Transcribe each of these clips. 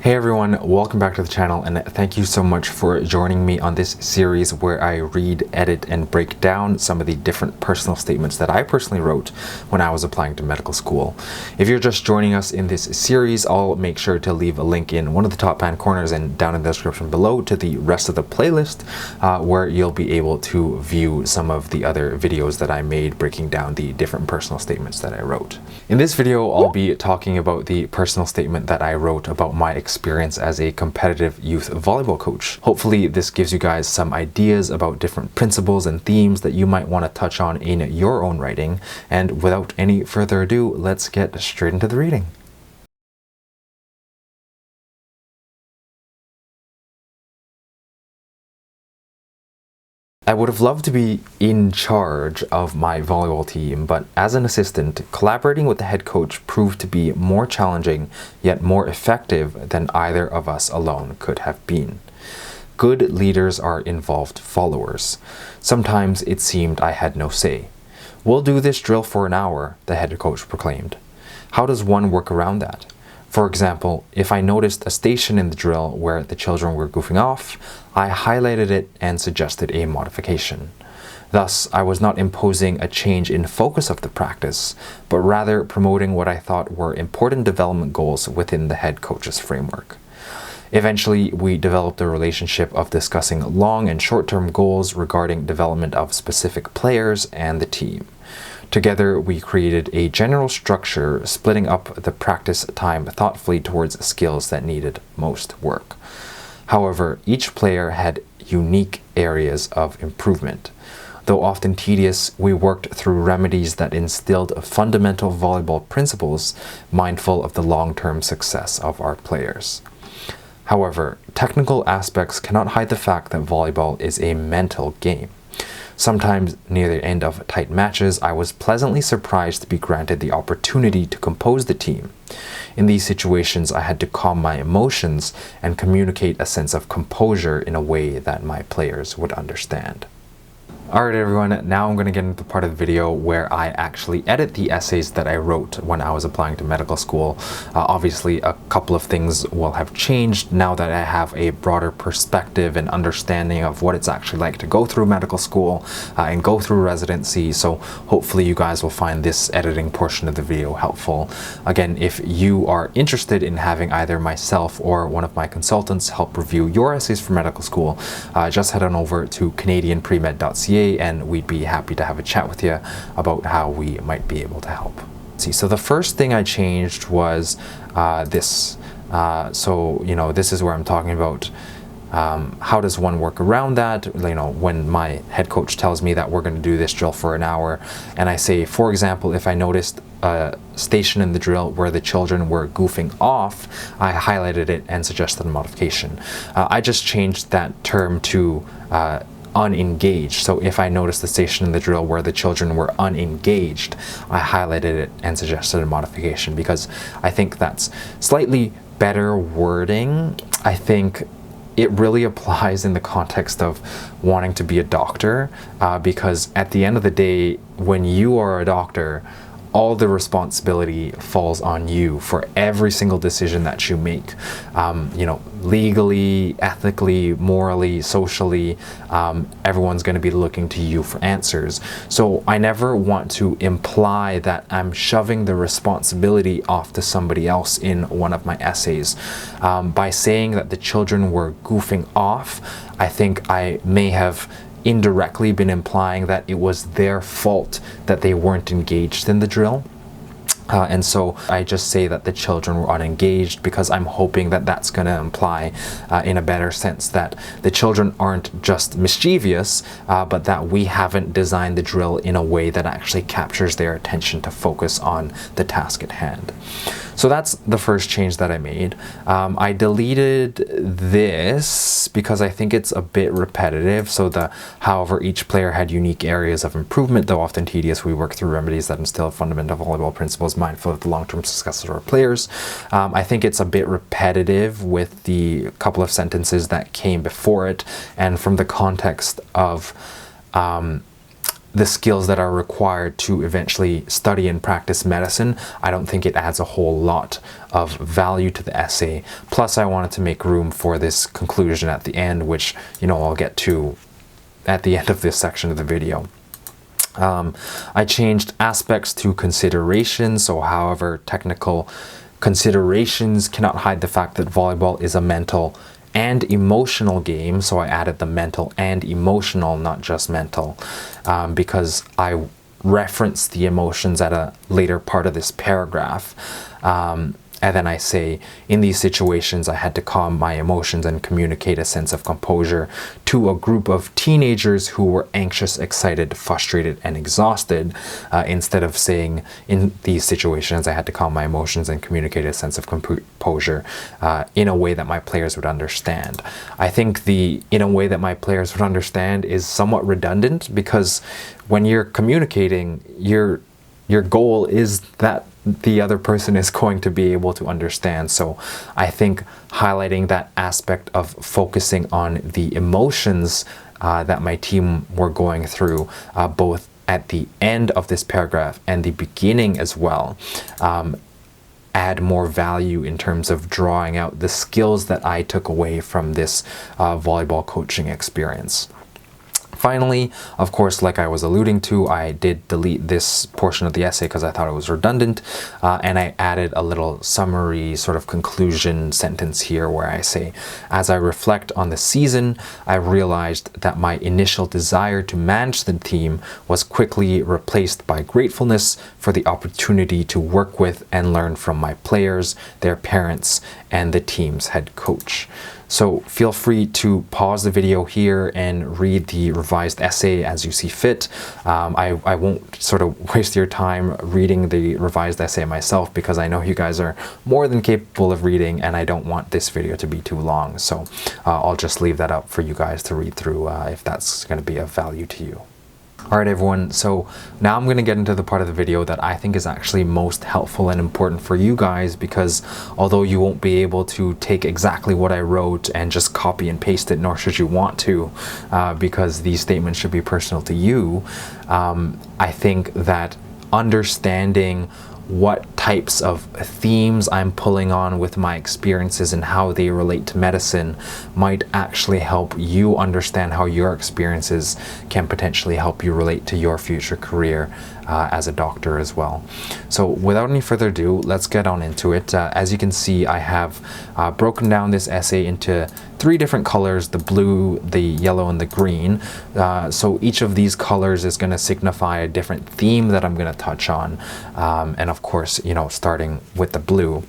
Hey everyone, welcome back to the channel and thank you so much for joining me on this series where I read, edit, and break down some of the different personal statements that I personally wrote when I was applying to medical school. If you're just joining us in this series, I'll make sure to leave a link in one of the top hand corners and down in the description below to the rest of the playlist where you'll be able to view some of the other videos that I made breaking down the different personal statements that I wrote. In this video, I'll be talking about the personal statement that I wrote about my experience as a competitive youth volleyball coach. Hopefully this gives you guys some ideas about different principles and themes that you might want to touch on in your own writing. And without any further ado, let's get straight into the reading. I would have loved to be in charge of my volleyball team, but as an assistant, collaborating with the head coach proved to be more challenging, yet more effective than either of us alone could have been. Good leaders are involved followers. Sometimes it seemed I had no say. "We'll do this drill for an hour," the head coach proclaimed. How does one work around that? For example, if I noticed a station in the drill where the children were goofing off, I highlighted it and suggested a modification. Thus, I was not imposing a change in focus of the practice, but rather promoting what I thought were important development goals within the head coach's framework. Eventually, we developed a relationship of discussing long and short-term goals regarding development of specific players and the team. Together, we created a general structure, splitting up the practice time thoughtfully towards skills that needed most work. However, each player had unique areas of improvement. Though often tedious, we worked through remedies that instilled fundamental volleyball principles, mindful of the long-term success of our players. However, technical aspects cannot hide the fact that volleyball is a mental game. Sometimes, near the end of tight matches, I was pleasantly surprised to be granted the opportunity to compose the team. In these situations, I had to calm my emotions and communicate a sense of composure in a way that my players would understand. Alright everyone, now I'm going to get into the part of the video where I actually edit the essays that I wrote when I was applying to medical school. Obviously, a couple of things will have changed now that I have a broader perspective and understanding of what it's actually like to go through medical school and go through residency, so hopefully you guys will find this editing portion of the video helpful. Again, if you are interested in having either myself or one of my consultants help review your essays for medical school, just head on over to canadianpremed.ca and we'd be happy to have a chat with you about how we might be able to help. So the first thing I changed was this. This is where I'm talking about how does one work around that? When my head coach tells me that we're going to do this drill for an hour, and I say, for example, if I noticed a station in the drill where the children were goofing off, I highlighted it and suggested a modification. I just changed that term to unengaged. So if I noticed the station in the drill where the children were unengaged, I highlighted it and suggested a modification because I think that's slightly better wording. I think it really applies in the context of wanting to be a doctor because at the end of the day, when you are a doctor, all the responsibility falls on you for every single decision that you make. Legally, ethically, morally, socially, everyone's going to be looking to you for answers. So I never want to imply that I'm shoving the responsibility off to somebody else in one of my essays. By saying that the children were goofing off, I think I may have indirectly been implying that it was their fault that they weren't engaged in the drill. And so I just say that the children were unengaged because I'm hoping that that's going to imply in a better sense that the children aren't just mischievous, but that we haven't designed the drill in a way that actually captures their attention to focus on the task at hand. So that's the first change that I made. I deleted this because I think it's a bit repetitive. So however, each player had unique areas of improvement, though often tedious, we work through remedies that instill fundamental volleyball principles, mindful of the long-term success of our players. I think it's a bit repetitive with the couple of sentences that came before it, and from the context of the skills that are required to eventually study and practice medicine, I don't think it adds a whole lot of value to the essay. Plus, I wanted to make room for this conclusion at the end, which, I'll get to at the end of this section of the video. I changed aspects to considerations, so however technical considerations cannot hide the fact that volleyball is a mental and emotional game, so I added the mental and emotional, not just mental, because I referenced the emotions at a later part of this paragraph. And then I say, in these situations, I had to calm my emotions and communicate a sense of composure to a group of teenagers who were anxious, excited, frustrated, and exhausted. Instead of saying, in these situations, I had to calm my emotions and communicate a sense of composure in a way that my players would understand. I think the in a way that my players would understand is somewhat redundant, because when you're communicating, your goal is that the other person is going to be able to understand. So I think highlighting that aspect of focusing on the emotions that my team were going through, both at the end of this paragraph and the beginning as well, add more value in terms of drawing out the skills that I took away from this volleyball coaching experience. Finally, of course, like I was alluding to, I did delete this portion of the essay because I thought it was redundant, and I added a little summary sort of conclusion sentence here where I say, as I reflect on the season, I realized that my initial desire to manage the team was quickly replaced by gratefulness for the opportunity to work with and learn from my players, their parents, and the team's head coach. So feel free to pause the video here and read the revised essay as you see fit. I won't sort of waste your time reading the revised essay myself, because I know you guys are more than capable of reading, and I don't want this video to be too long. So I'll just leave that up for you guys to read through if that's going to be of value to you. Alright everyone, so now I'm going to get into the part of the video that I think is actually most helpful and important for you guys, because although you won't be able to take exactly what I wrote and just copy and paste it, nor should you want to, because these statements should be personal to you, I think that understanding what types of themes I'm pulling on with my experiences and how they relate to medicine might actually help you understand how your experiences can potentially help you relate to your future career as a doctor as well. So without any further ado, let's get on into it. As you can see, I have broken down this essay into 3 different colors: the blue, the yellow, and the green. So each of these colors is going to signify a different theme that I'm going to touch on. And of course, starting with the blue.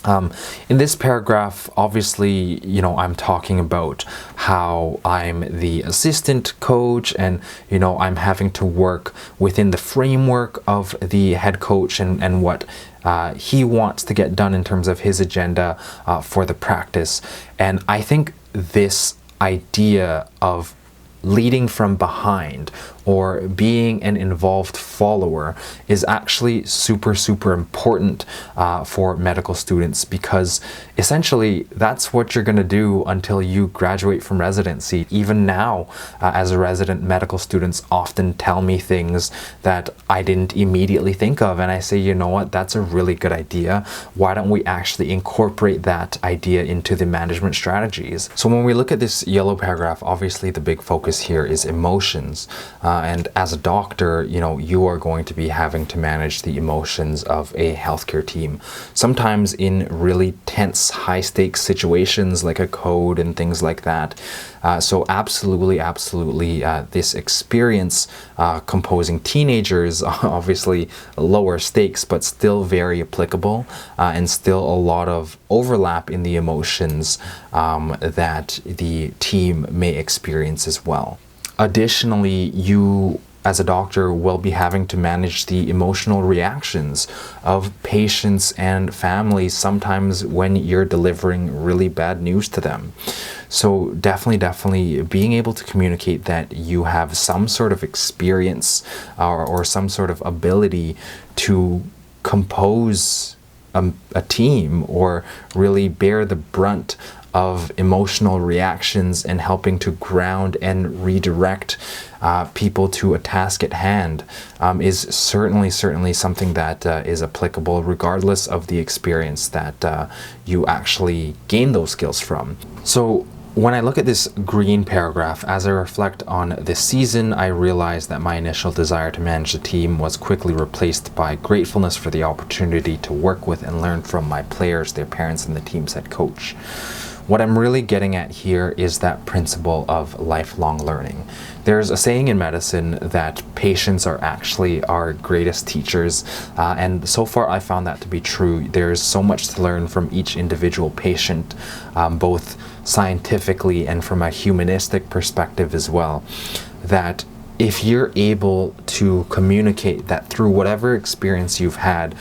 In this paragraph, obviously, I'm talking about how I'm the assistant coach and, I'm having to work within the framework of the head coach and what he wants to get done in terms of his agenda for the practice. And I think this idea of leading from behind or being an involved follower is actually super, super important for medical students, because essentially that's what you're going to do until you graduate from residency. Even now, as a resident, medical students often tell me things that I didn't immediately think of, and I say, you know what, that's a really good idea. Why don't we actually incorporate that idea into the management strategies? So when we look at this yellow paragraph, obviously the big focus here is emotions. And as a doctor, you are going to be having to manage the emotions of a healthcare team, sometimes in really tense, high-stakes situations like a code and things like that. So absolutely, this experience composing teenagers, obviously lower stakes, but still very applicable, and still a lot of overlap in the emotions that the team may experience as well. Additionally, you as a doctor will be having to manage the emotional reactions of patients and families sometimes when you're delivering really bad news to them. So definitely being able to communicate that you have some sort of experience or some sort of ability to compose a team or really bear the brunt of emotional reactions and helping to ground and redirect people to a task at hand is certainly something that is applicable regardless of the experience that you actually gain those skills from. So when I look at this green paragraph, as I reflect on this season, I realize that my initial desire to manage the team was quickly replaced by gratefulness for the opportunity to work with and learn from my players, their parents, and the team's head coach. What I'm really getting at here is that principle of lifelong learning. There's a saying in medicine that patients are actually our greatest teachers, and so far I found that to be true. There's so much to learn from each individual patient, both scientifically and from a humanistic perspective as well, that if you're able to communicate that through whatever experience you've had,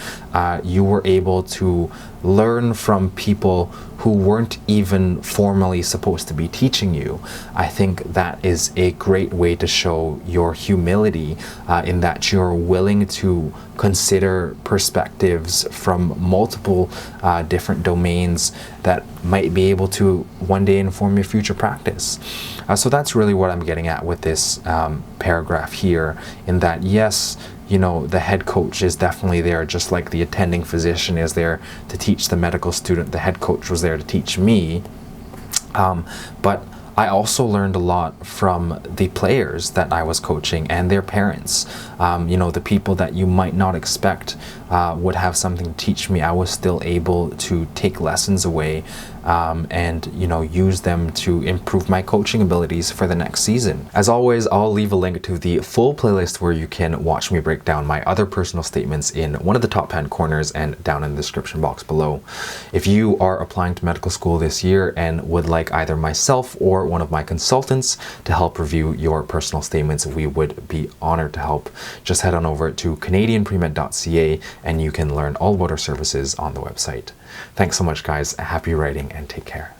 you were able to learn from people who weren't even formally supposed to be teaching you, I think that is a great way to show your humility in that you're willing to consider perspectives from multiple different domains that might be able to one day inform your future practice. So that's really what I'm getting at with this paragraph here, in that yes, you know, the head coach is definitely there, just like the attending physician is there to teach the medical student. The head coach was there to teach me. But I also learned a lot from the players that I was coaching and their parents. You know, the people that you might not expect would have something to teach me. I was still able to take lessons away and, you know, use them to improve my coaching abilities for the next season. As always, I'll leave a link to the full playlist where you can watch me break down my other personal statements in one of the top hand corners and down in the description box below. If you are applying to medical school this year and would like either myself or one of my consultants to help review your personal statements, we would be honored to help. Just head on over to canadianpremed.ca and you can learn all about our services on the website. Thanks so much, guys. Happy writing and take care.